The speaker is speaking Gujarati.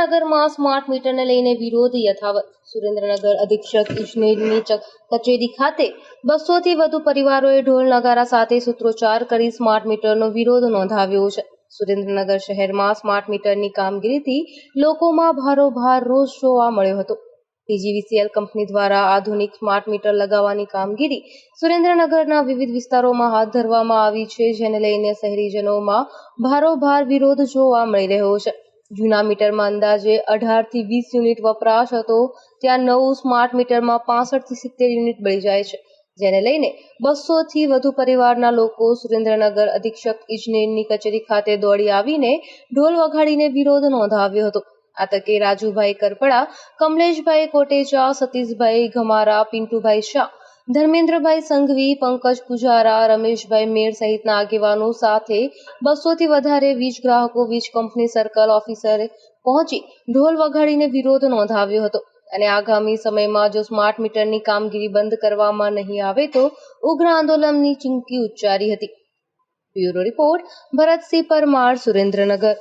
સુરેન્દ્રનગરમાં સ્માર્ટ મીટરને લઈને વિરોધ યથાવત। સુરેન્દ્રનગર અધિક્ષક ઇજનેરની કચેરી ખાતે 200 થી વધુ પરિવારોએ ઢોલ નગારા સાથે સૂત્રોચ્ચાર કરી સ્માર્ટ મીટરનો વિરોધ નોંધાવ્યો છે। સુરેન્દ્રનગર શહેરમાં સ્માર્ટ મીટરની કામગીરીથી લોકોમાં ભારોભાર રોષ જોવા મળ્યો હતો। પીજીવીસીએલ કંપની દ્વારા આધુનિક સ્માર્ટ મીટર લગાવવાની કામગીરી સુરેન્દ્રનગરના વિવિધ વિસ્તારોમાં હાથ ધરવામાં આવી છે, જેને લઈને શહેરીજનોમાં ભારોભાર વિરોધ જોવા મળી રહ્યો છે। જૂના મીટરમાં અંદાજે 18 થી 20 યુનિટ વપરાશ હતો, ત્યાં નવું સ્માર્ટ મીટરમાં 65 થી 70 યુનિટ બળી જાય છે, જેને લઈને 200 થી વધુ પરિવારના લોકો સુરેન્દ્રનગર અધિક્ષક ઇજનેરની કચેરી ખાતે દોડી આવીને ઢોલ વગાડીને વિરોધ નોંધાવ્યો હતો। આ તકે રાજુભાઈ કરપડા, કમલેશભાઈ કોટેચા, સતીશભાઈ ગમારા, પિન્ટુભાઈ શાહ, ધર્મેન્દ્રભાઈ સંઘવી, પંકજ પુજારા, રમેશભાઈ મેર સહિતના આગેવાનો સાથે 200 થી વધારે વીજ ગ્રાહકો વીજ કંપની સર્કલ ઓફિસરે પહોંચી ઢોલ વગાડીને વિરોધ નોંધાવ્યો હતો અને આગામી સમયમાં જો સ્માર્ટ મીટરની કામગીરી બંધ કરવામાં નહીં આવે તો ઉગ્ર આંદોલનની ચીમકી ઉચ્ચારી હતી। Bureau report, Bharatsinh Parmar, Surendranagar.